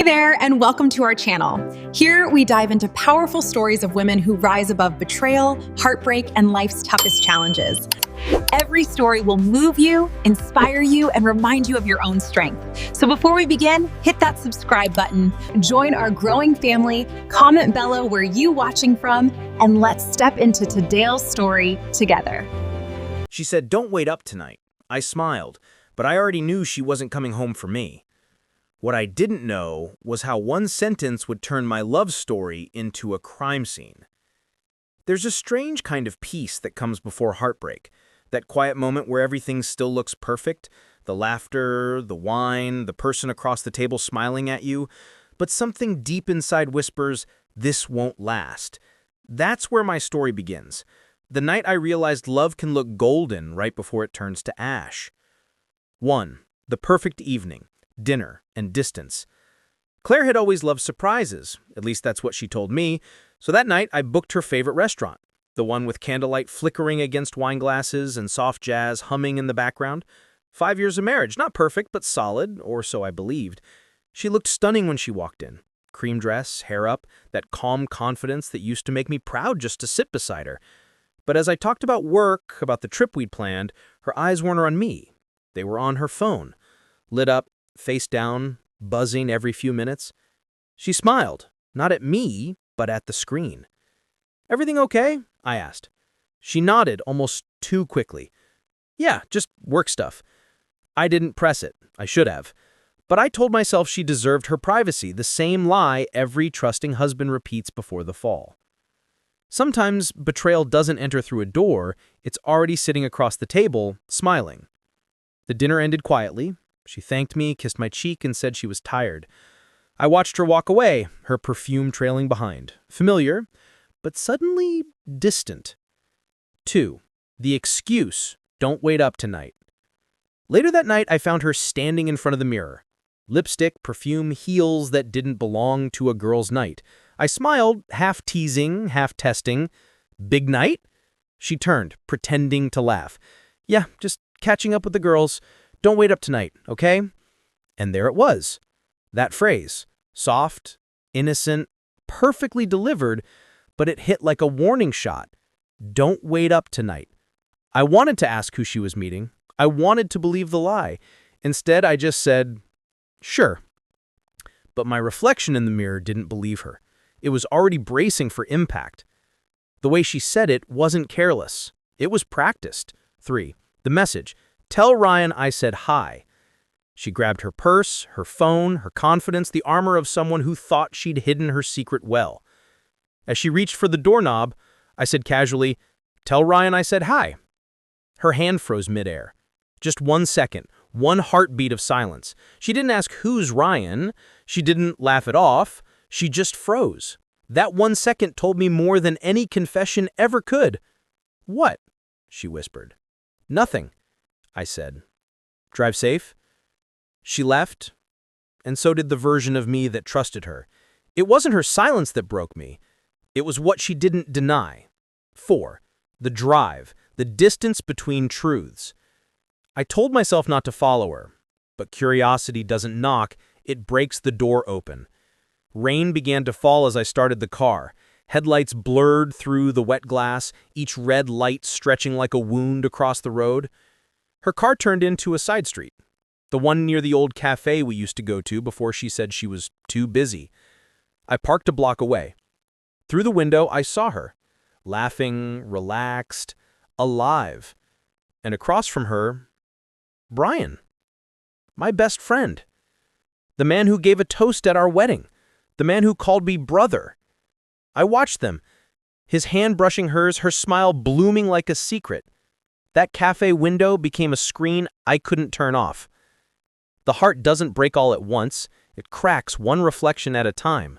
Hey there, and welcome to our channel. Here we dive into powerful stories of women who rise above betrayal, heartbreak, and life's toughest challenges. Every story will move you, inspire you, and remind you of your own strength. So before we begin, hit that subscribe button, join our growing family, comment below where you watching from, and let's step into today's story together. She said, "Don't wait up tonight." I smiled, but I already knew she wasn't coming home for me. What I didn't know was how one sentence would turn my love story into a crime scene. There's a strange kind of peace that comes before heartbreak, that quiet moment where everything still looks perfect, the laughter, the wine, the person across the table smiling at you, but something deep inside whispers, "This won't last." That's where my story begins. The night I realized love can look golden right before it turns to ash. 1. The perfect evening. Dinner, and distance. Claire had always loved surprises, at least that's what she told me, so that night I booked her favorite restaurant, the one with candlelight flickering against wine glasses and soft jazz humming in the background. 5 years of marriage, not perfect, but solid, or so I believed. She looked stunning when she walked in. Cream dress, hair up, that calm confidence that used to make me proud just to sit beside her. But as I talked about work, about the trip we'd planned, her eyes weren't on me. They were on her phone, lit up, face down, buzzing every few minutes. She smiled, not at me, but at the screen. "Everything okay?" I asked. She nodded almost too quickly. "Yeah, just work stuff." I didn't press it. I should have. But I told myself she deserved her privacy, the same lie every trusting husband repeats before the fall. Sometimes betrayal doesn't enter through a door, it's already sitting across the table, smiling. The dinner ended quietly. She thanked me, kissed my cheek, and said she was tired. I watched her walk away, her perfume trailing behind. Familiar, but suddenly distant. 2. The excuse, "Don't wait up tonight." Later that night, I found her standing in front of the mirror. Lipstick, perfume, heels that didn't belong to a girl's night. I smiled, half teasing, half testing. "Big night?" She turned, pretending to laugh. "Yeah, just catching up with the girls. Don't wait up tonight, okay?" And there it was. That phrase, soft, innocent, perfectly delivered, but it hit like a warning shot. Don't wait up tonight. I wanted to ask who she was meeting. I wanted to believe the lie. Instead, I just said, "Sure." But my reflection in the mirror didn't believe her. It was already bracing for impact. The way she said it wasn't careless. It was practiced. 3. The message. "Tell Ryan I said hi." She grabbed her purse, her phone, her confidence, the armor of someone who thought she'd hidden her secret well. As she reached for the doorknob, I said casually, "Tell Ryan I said hi." Her hand froze midair. Just 1 second, one heartbeat of silence. She didn't ask who's Ryan. She didn't laugh it off. She just froze. That 1 second told me more than any confession ever could. "What?" she whispered. "Nothing," I said. "Drive safe?" She left, and so did the version of me that trusted her. It wasn't her silence that broke me. It was what she didn't deny. 4. The drive, the distance between truths. I told myself not to follow her, but curiosity doesn't knock, it breaks the door open. Rain began to fall as I started the car. Headlights blurred through the wet glass, each red light stretching like a wound across the road. Her car turned into a side street, the one near the old cafe we used to go to before she said she was too busy. I parked a block away. Through the window, I saw her, laughing, relaxed, alive. And across from her, Brian, my best friend. The man who gave a toast at our wedding. The man who called me brother. I watched them, his hand brushing hers, her smile blooming like a secret. That cafe window became a screen I couldn't turn off. The heart doesn't break all at once. It cracks one reflection at a time.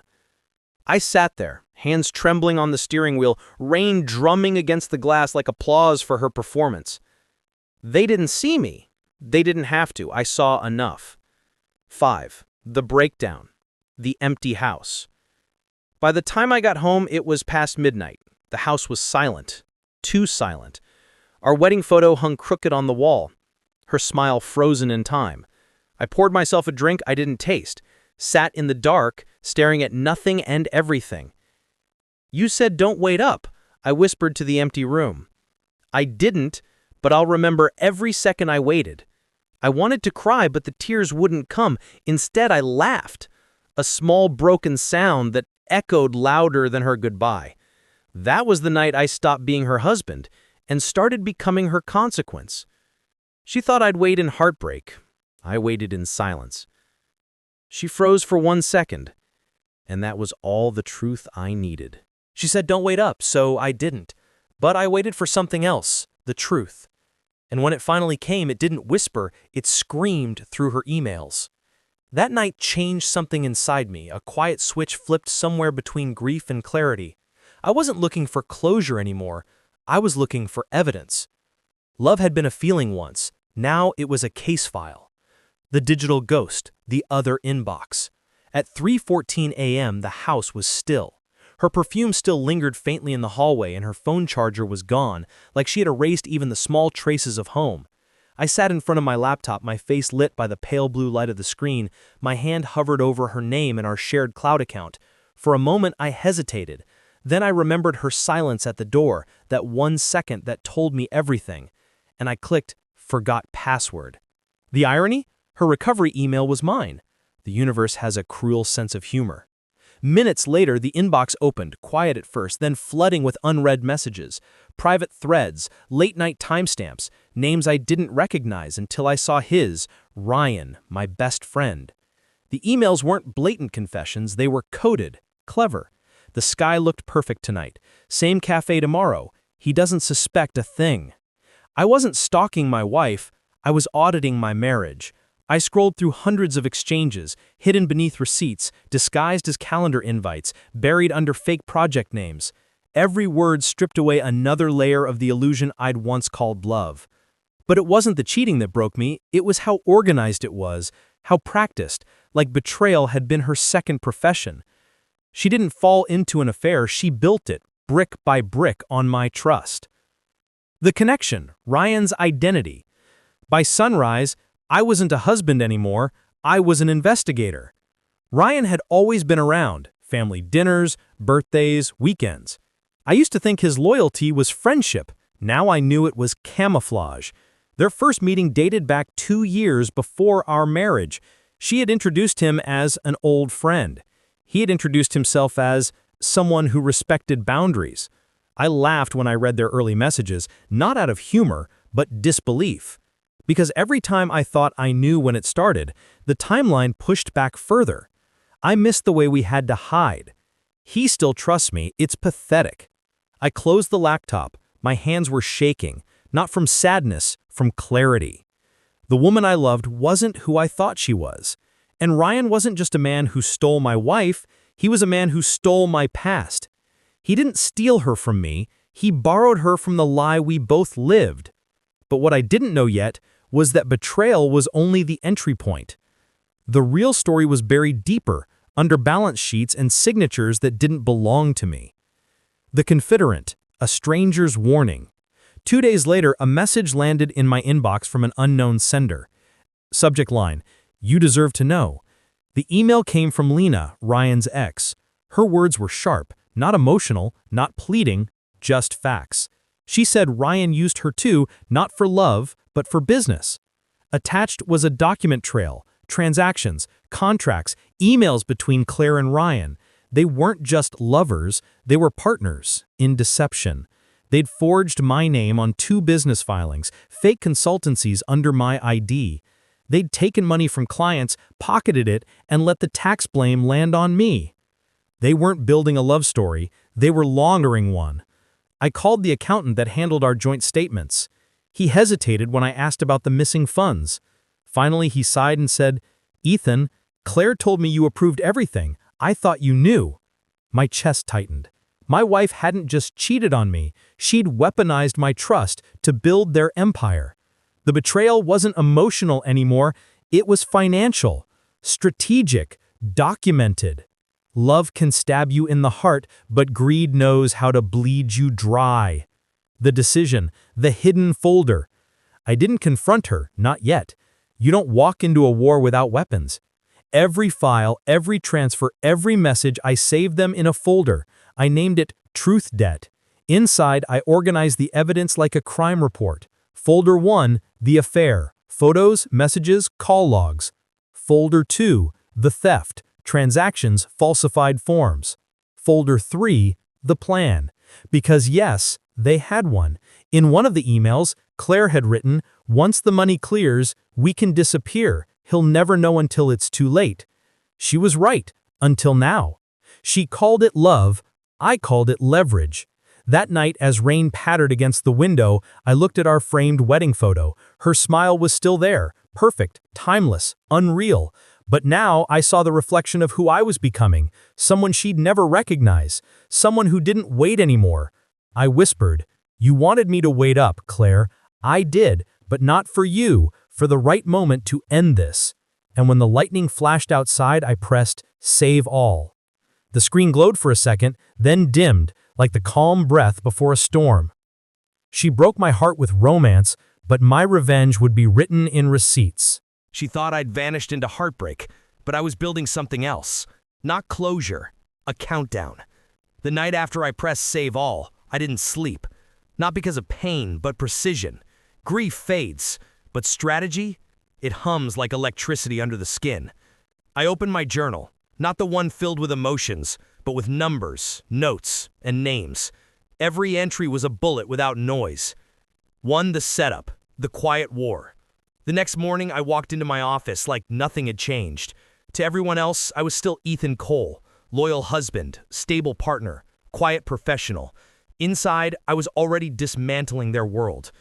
I sat there, hands trembling on the steering wheel, rain drumming against the glass like applause for her performance. They didn't see me. They didn't have to. I saw enough. 5. The breakdown. The empty house. By the time I got home, it was past midnight. The house was silent. Too silent. Our wedding photo hung crooked on the wall, her smile frozen in time. I poured myself a drink I didn't taste, sat in the dark, staring at nothing and everything. "You said don't wait up," I whispered to the empty room. I didn't, but I'll remember every second I waited. I wanted to cry, but the tears wouldn't come. Instead, I laughed, a small broken sound that echoed louder than her goodbye. That was the night I stopped being her husband and started becoming her consequence. She thought I'd wait in heartbreak. I waited in silence. She froze for 1 second, and that was all the truth I needed. She said, "Don't wait up," so I didn't. But I waited for something else, the truth. And when it finally came, it didn't whisper, it screamed through her emails. That night changed something inside me. A quiet switch flipped somewhere between grief and clarity. I wasn't looking for closure anymore. I was looking for evidence. Love had been a feeling once. Now it was a case file. The digital ghost, the other inbox. At 3:14 a.m., the house was still. Her perfume still lingered faintly in the hallway, and her phone charger was gone, like she had erased even the small traces of home. I sat in front of my laptop, my face lit by the pale blue light of the screen. My hand hovered over her name and our shared cloud account. For a moment, I hesitated. Then I remembered her silence at the door, that 1 second that told me everything. And I clicked, forgot password. The irony? Her recovery email was mine. The universe has a cruel sense of humor. Minutes later, the inbox opened, quiet at first, then flooding with unread messages, private threads, late-night timestamps, names I didn't recognize until I saw his, Ryan, my best friend. The emails weren't blatant confessions, they were coded, clever. The sky looked perfect tonight. Same cafe tomorrow. He doesn't suspect a thing. I wasn't stalking my wife, I was auditing my marriage. I scrolled through hundreds of exchanges, hidden beneath receipts, disguised as calendar invites, buried under fake project names. Every word stripped away another layer of the illusion I'd once called love. But it wasn't the cheating that broke me, it was how organized it was, how practiced, like betrayal had been her second profession. She didn't fall into an affair, she built it, brick by brick, on my trust. The connection, Ryan's identity. By sunrise, I wasn't a husband anymore, I was an investigator. Ryan had always been around, family dinners, birthdays, weekends. I used to think his loyalty was friendship, now I knew it was camouflage. Their first meeting dated back 2 years before our marriage. She had introduced him as an old friend. He had introduced himself as someone who respected boundaries. I laughed when I read their early messages, not out of humor, but disbelief. Because every time I thought I knew when it started, the timeline pushed back further. I missed the way we had to hide. He still trusts me, it's pathetic. I closed the laptop, my hands were shaking, not from sadness, from clarity. The woman I loved wasn't who I thought she was. And Ryan wasn't just a man who stole my wife, he was a man who stole my past. He didn't steal her from me, he borrowed her from the lie we both lived. But what I didn't know yet was that betrayal was only the entry point. The real story was buried deeper, under balance sheets and signatures that didn't belong to me. The Confederate, a stranger's warning. 2 days later, a message landed in my inbox from an unknown sender. Subject line, "You deserve to know." The email came from Lena, Ryan's ex. Her words were sharp, not emotional, not pleading, just facts. She said Ryan used her too, not for love, but for business. Attached was a document trail, transactions, contracts, emails between Claire and Ryan. They weren't just lovers, they were partners in deception. They'd forged my name on 2 business filings, fake consultancies under my ID. They'd taken money from clients, pocketed it, and let the tax blame land on me. They weren't building a love story, they were laundering one. I called the accountant that handled our joint statements. He hesitated when I asked about the missing funds. Finally, he sighed and said, "Ethan, Claire told me you approved everything. I thought you knew." My chest tightened. My wife hadn't just cheated on me, she'd weaponized my trust to build their empire. The betrayal wasn't emotional anymore, it was financial, strategic, documented. Love can stab you in the heart, but greed knows how to bleed you dry. The decision, the hidden folder. I didn't confront her, not yet. You don't walk into a war without weapons. Every file, every transfer, every message, I saved them in a folder. I named it Truth Debt. Inside, I organized the evidence like a crime report. Folder 1, The Affair. Photos, messages, call logs. Folder 2, The Theft. Transactions, falsified forms. Folder 3, The Plan. Because yes, they had one. In one of the emails, Claire had written, "Once the money clears, we can disappear. He'll never know until it's too late." She was right, until now. She called it love, I called it leverage. That night, as rain pattered against the window, I looked at our framed wedding photo. Her smile was still there, perfect, timeless, unreal. But now I saw the reflection of who I was becoming, someone she'd never recognize, someone who didn't wait anymore. I whispered, "You wanted me to wait up, Claire. I did, but not for you, for the right moment to end this." And when the lightning flashed outside, I pressed Save All. The screen glowed for a second, then dimmed, like the calm breath before a storm. She broke my heart with romance, but my revenge would be written in receipts. She thought I'd vanished into heartbreak, but I was building something else. Not closure, a countdown. The night after I pressed Save All, I didn't sleep. Not because of pain, but precision. Grief fades, but strategy? It hums like electricity under the skin. I opened my journal, not the one filled with emotions, but with numbers, notes, and names. Every entry was a bullet without noise. 1, the setup, the quiet war. The next morning, I walked into my office like nothing had changed. To everyone else, I was still Ethan Cole, loyal husband, stable partner, quiet professional. Inside, I was already dismantling their world.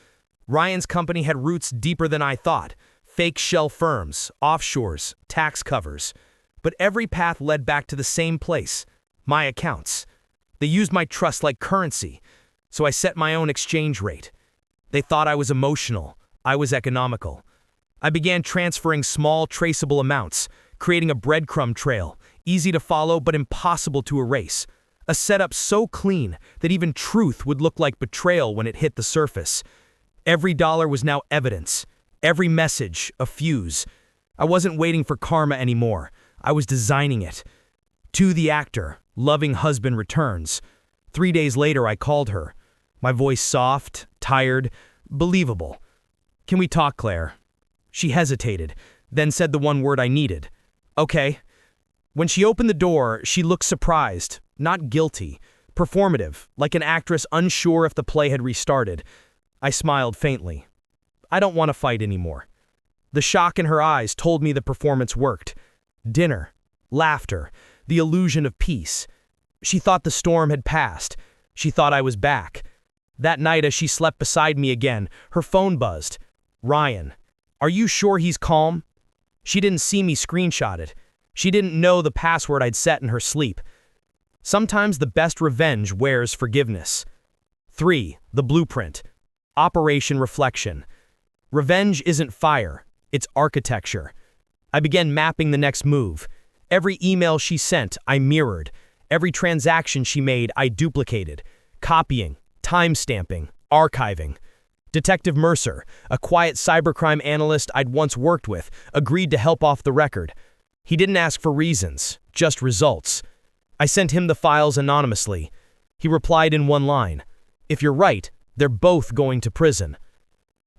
Ryan's company had roots deeper than I thought. Fake shell firms, offshores, tax covers. But every path led back to the same place, my accounts. They used my trust like currency, so I set my own exchange rate. They thought I was emotional, I was economical. I began transferring small, traceable amounts, creating a breadcrumb trail, easy to follow but impossible to erase. A setup so clean that even truth would look like betrayal when it hit the surface. Every dollar was now evidence, every message a fuse. I wasn't waiting for karma anymore. I was designing it. To the actor, loving husband returns. 3 days later, I called her. My voice soft, tired, believable. "Can we talk, Claire?" She hesitated, then said the one word I needed. "Okay." When she opened the door, she looked surprised, not guilty, performative, like an actress unsure if the play had restarted. I smiled faintly. I don't want to fight anymore. The shock in her eyes told me the performance worked. Dinner, laughter, the illusion of peace. She thought the storm had passed. She thought I was back. That night, as she slept beside me again, her phone buzzed. "Ryan, are you sure he's calm?" She didn't see me screenshot it. She didn't know the password I'd set in her sleep. Sometimes the best revenge wears forgiveness. 3, the blueprint. Operation Reflection. Revenge isn't fire, it's architecture. I began mapping the next move. Every email she sent, I mirrored. Every transaction she made, I duplicated. Copying, timestamping, archiving. Detective Mercer, a quiet cybercrime analyst I'd once worked with, agreed to help off the record. He didn't ask for reasons, just results. I sent him the files anonymously. He replied in one line, "If you're right, they're both going to prison."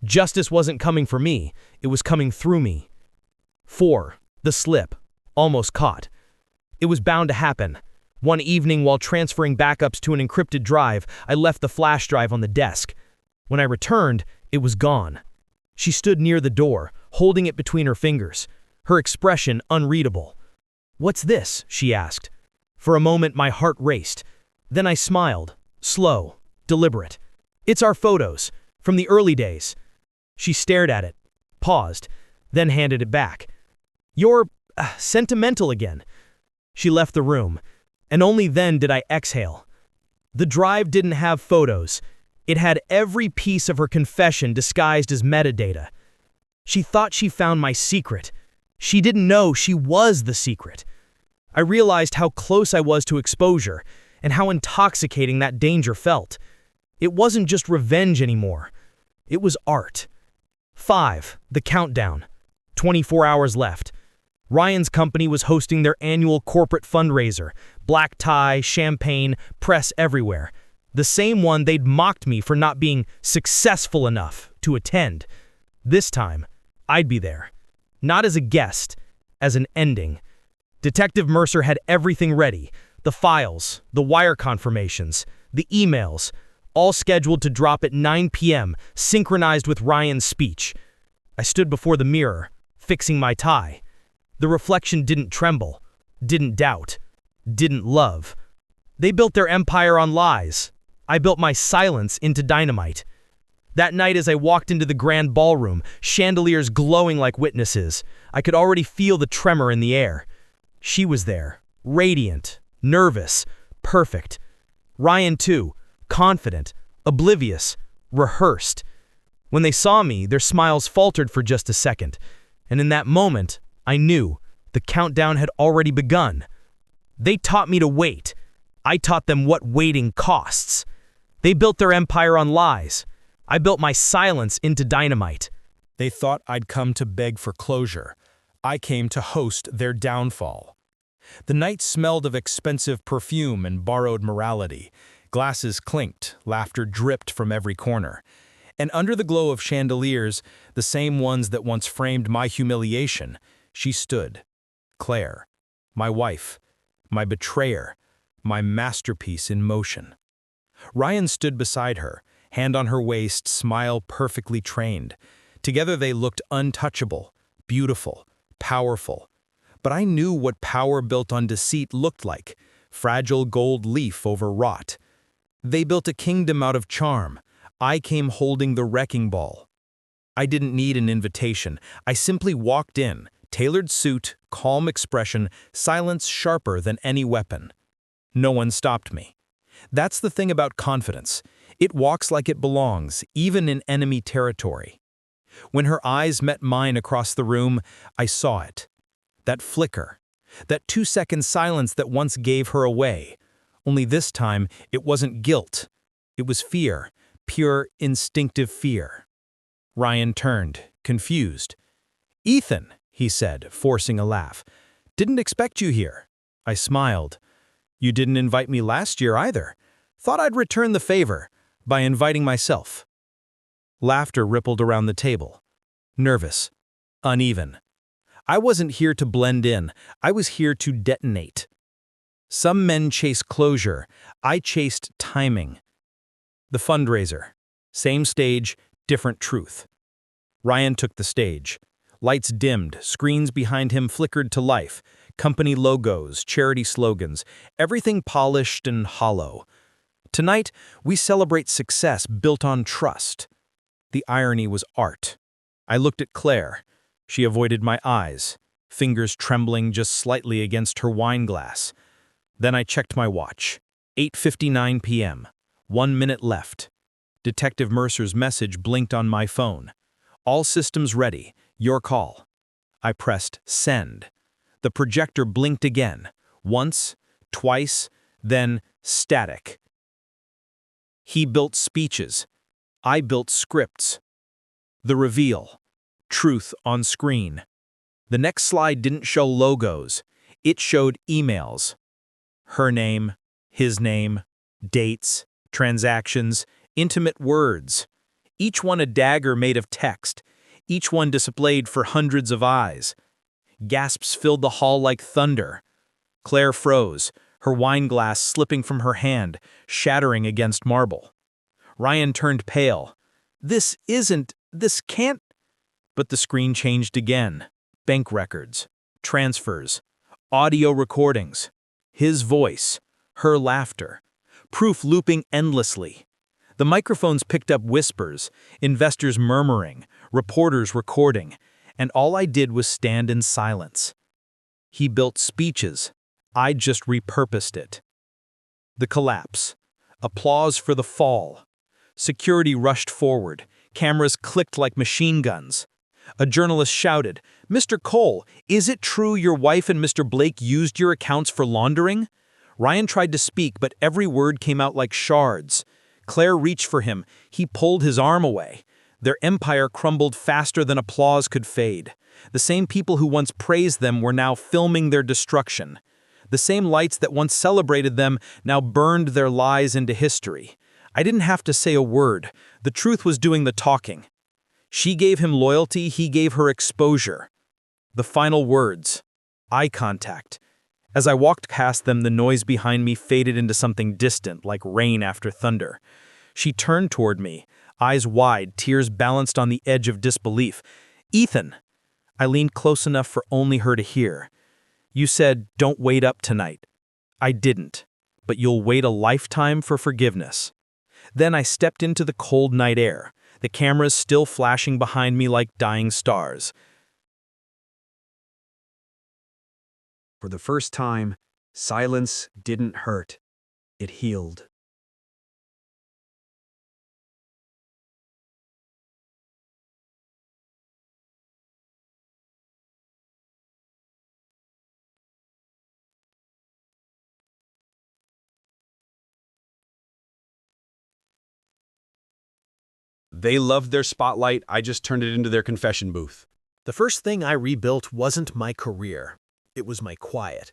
Justice wasn't coming for me, it was coming through me. 4, the slip, almost caught. It was bound to happen. One evening while transferring backups to an encrypted drive, I left the flash drive on the desk. When I returned, it was gone. She stood near the door, holding it between her fingers, her expression unreadable. "What's this?" she asked. For a moment, my heart raced. Then I smiled, slow, deliberate. "It's our photos, from the early days." She stared at it, paused, then handed it back. "You're sentimental again." She left the room, and only then did I exhale. The drive didn't have photos. It had every piece of her confession disguised as metadata. She thought she found my secret. She didn't know she was the secret. I realized how close I was to exposure and how intoxicating that danger felt. It wasn't just revenge anymore. It was art. 5, the countdown. 24 hours left. Ryan's company was hosting their annual corporate fundraiser. Black tie, champagne, press everywhere. The same one they'd mocked me for not being successful enough to attend. This time, I'd be there. Not as a guest, as an ending. Detective Mercer had everything ready. The files, the wire confirmations, the emails, all scheduled to drop at 9 p.m., synchronized with Ryan's speech. I stood before the mirror, fixing my tie. The reflection didn't tremble, didn't doubt, didn't love. They built their empire on lies. I built my silence into dynamite. That night as I walked into the grand ballroom, chandeliers glowing like witnesses, I could already feel the tremor in the air. She was there, radiant, nervous, perfect. Ryan too, confident, oblivious, rehearsed. When they saw me, their smiles faltered for just a second, and in that moment, I knew the countdown had already begun. They taught me to wait. I taught them what waiting costs. They built their empire on lies. I built my silence into dynamite. They thought I'd come to beg for closure. I came to host their downfall. The night smelled of expensive perfume and borrowed morality. Glasses clinked, laughter dripped from every corner. And under the glow of chandeliers, the same ones that once framed my humiliation, she stood. Claire, my wife, my betrayer, my masterpiece in motion. Ryan stood beside her, hand on her waist, smile perfectly trained. Together they looked untouchable, beautiful, powerful. But I knew what power built on deceit looked like, fragile gold leaf over rot. They built a kingdom out of charm. I came holding the wrecking ball. I didn't need an invitation. I simply walked in, tailored suit, calm expression, silence sharper than any weapon. No one stopped me. That's the thing about confidence. It walks like it belongs, even in enemy territory. When her eyes met mine across the room, I saw it. That flicker, that 2-second silence that once gave her away. Only this time, it wasn't guilt. It was fear, pure, instinctive fear. Ryan turned, confused. "Ethan," he said, forcing a laugh. "Didn't expect you here." I smiled. "You didn't invite me last year either. Thought I'd return the favor by inviting myself." Laughter rippled around the table. Nervous, uneven. I wasn't here to blend in. I was here to detonate. Some men chase closure. I chased timing. The fundraiser. Same stage, different truth. Ryan took the stage. Lights dimmed, screens behind him flickered to life. Company logos, charity slogans, everything polished and hollow. Tonight, we celebrate success built on trust. The irony was art. I looked at Claire. She avoided my eyes, fingers trembling just slightly against her wine glass. Then I checked my watch. 8:59 p.m. 1 minute left. Detective Mercer's message blinked on my phone. "All systems ready. Your call." I pressed send. The projector blinked again. Once, twice, then static. He built speeches. I built scripts. The reveal. Truth on screen. The next slide didn't show logos. It showed emails. Her name, his name, dates, transactions, intimate words. Each one a dagger made of text. Each one displayed for hundreds of eyes. Gasps filled the hall like thunder. Claire froze, her wine glass slipping from her hand, shattering against marble. Ryan turned pale. This can't. But the screen changed again. Bank records, transfers, audio recordings. His voice, her laughter, proof looping endlessly. The microphones picked up whispers, investors murmuring, reporters recording, and all I did was stand in silence. He built speeches. I just repurposed it. The collapse. Applause for the fall. Security rushed forward. Cameras clicked like machine guns. A journalist shouted, "Mr. Cole, is it true your wife and Mr. Blake used your accounts for laundering?" Ryan tried to speak, but every word came out like shards. Claire reached for him. He pulled his arm away. Their empire crumbled faster than applause could fade. The same people who once praised them were now filming their destruction. The same lights that once celebrated them now burned their lies into history. I didn't have to say a word. The truth was doing the talking. She gave him loyalty, he gave her exposure. The final words. Eye contact. As I walked past them, the noise behind me faded into something distant, like rain after thunder. She turned toward me, eyes wide, tears balanced on the edge of disbelief. "Ethan!" I leaned close enough for only her to hear. "You said, don't wait up tonight." I didn't, but you'll wait a lifetime for forgiveness. Then I stepped into the cold night air, the cameras still flashing behind me like dying stars. For the first time, silence didn't hurt. It healed. They loved their spotlight, I just turned it into their confession booth. The first thing I rebuilt wasn't my career. It was my quiet.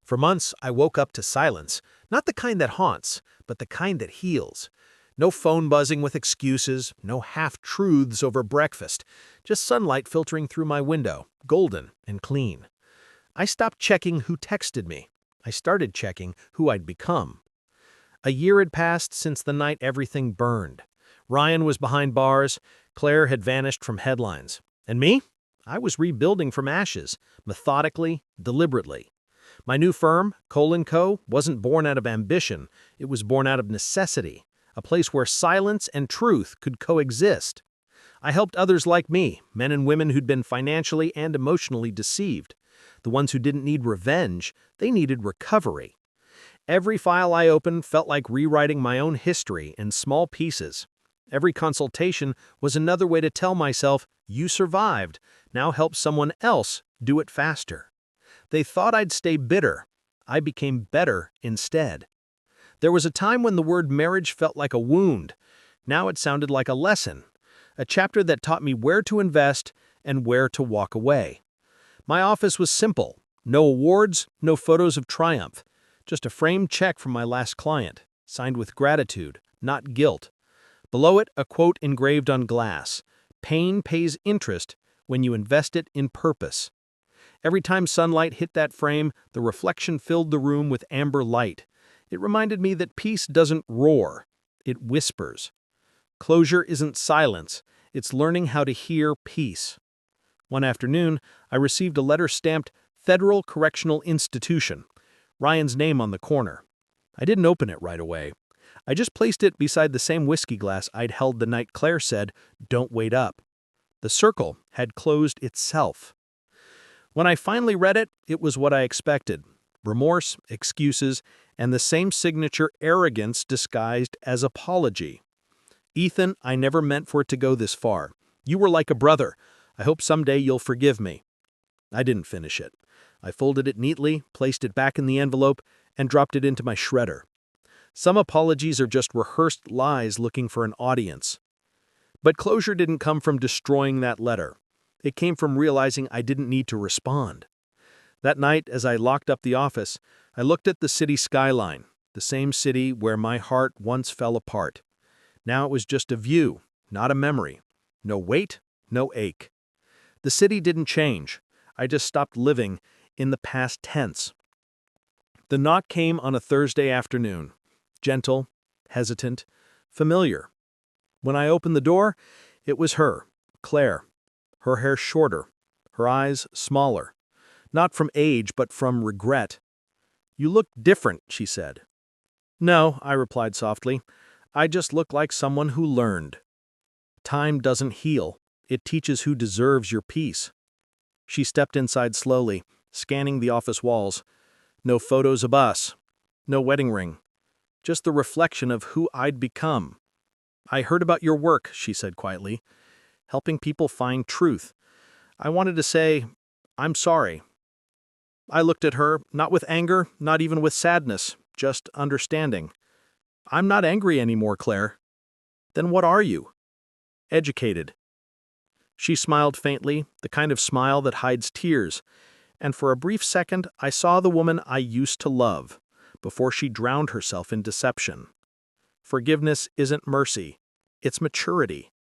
For months, I woke up to silence, not the kind that haunts, but the kind that heals. No phone buzzing with excuses, no half-truths over breakfast, just sunlight filtering through my window, golden and clean. I stopped checking who texted me. I started checking who I'd become. A year had passed since the night everything burned. Ryan was behind bars, Claire had vanished from headlines. And me? I was rebuilding from ashes, methodically, deliberately. My new firm, Cole & Co., wasn't born out of ambition. It was born out of necessity, a place where silence and truth could coexist. I helped others like me, men and women who'd been financially and emotionally deceived. The ones who didn't need revenge, they needed recovery. Every file I opened felt like rewriting my own history in small pieces. Every consultation was another way to tell myself, you survived, now help someone else do it faster. They thought I'd stay bitter. I became better instead. There was a time when the word marriage felt like a wound. Now it sounded like a lesson, a chapter that taught me where to invest and where to walk away. My office was simple. No awards, no photos of triumph. Just a framed check from my last client, signed with gratitude, not guilt. Below it, a quote engraved on glass. Pain pays interest when you invest it in purpose. Every time sunlight hit that frame, the reflection filled the room with amber light. It reminded me that peace doesn't roar, it whispers. Closure isn't silence, it's learning how to hear peace. One afternoon, I received a letter stamped Federal Correctional Institution, Ryan's name on the corner. I didn't open it right away. I just placed it beside the same whiskey glass I'd held the night Claire said, "Don't wait up." The circle had closed itself. When I finally read it, it was what I expected. Remorse, excuses, and the same signature arrogance disguised as apology. "Ethan, I never meant for it to go this far. You were like a brother. I hope someday you'll forgive me." I didn't finish it. I folded it neatly, placed it back in the envelope, and dropped it into my shredder. Some apologies are just rehearsed lies looking for an audience. But closure didn't come from destroying that letter. It came from realizing I didn't need to respond. That night, as I locked up the office, I looked at the city skyline, the same city where my heart once fell apart. Now it was just a view, not a memory. No weight, no ache. The city didn't change. I just stopped living in the past tense. The knock came on a Thursday afternoon. Gentle, hesitant, familiar. When I opened the door, it was her, Claire. Her hair shorter, her eyes smaller. Not from age, but from regret. "You look different," she said. "No," I replied softly. "I just look like someone who learned." Time doesn't heal. It teaches who deserves your peace. She stepped inside slowly, scanning the office walls. No photos of us. No wedding ring. Just the reflection of who I'd become. "I heard about your work," she said quietly. "Helping people find truth. I wanted to say, I'm sorry." I looked at her, not with anger, not even with sadness, just understanding. "I'm not angry anymore, Claire." "Then what are you?" educated. She smiled faintly, the kind of smile that hides tears, and for a brief second I saw the woman I used to love, before she drowned herself in deception. Forgiveness isn't mercy, it's maturity.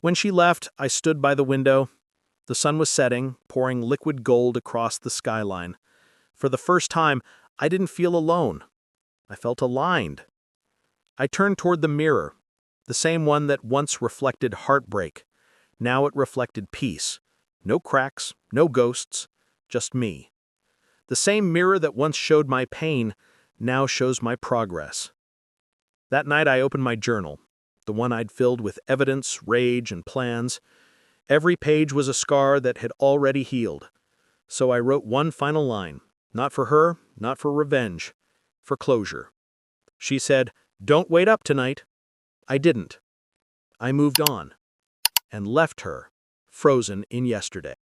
When she left, I stood by the window. The sun was setting, pouring liquid gold across the skyline. For the first time, I didn't feel alone. I felt aligned. I turned toward the mirror, the same one that once reflected heartbreak. Now it reflected peace. No cracks, no ghosts, just me. The same mirror that once showed my pain now shows my progress. That night I opened my journal, the one I'd filled with evidence, rage, and plans. Every page was a scar that had already healed. So I wrote one final line, not for her, not for revenge, for closure. She said, "Don't wait up tonight." I didn't. I moved on and left her, frozen in yesterday.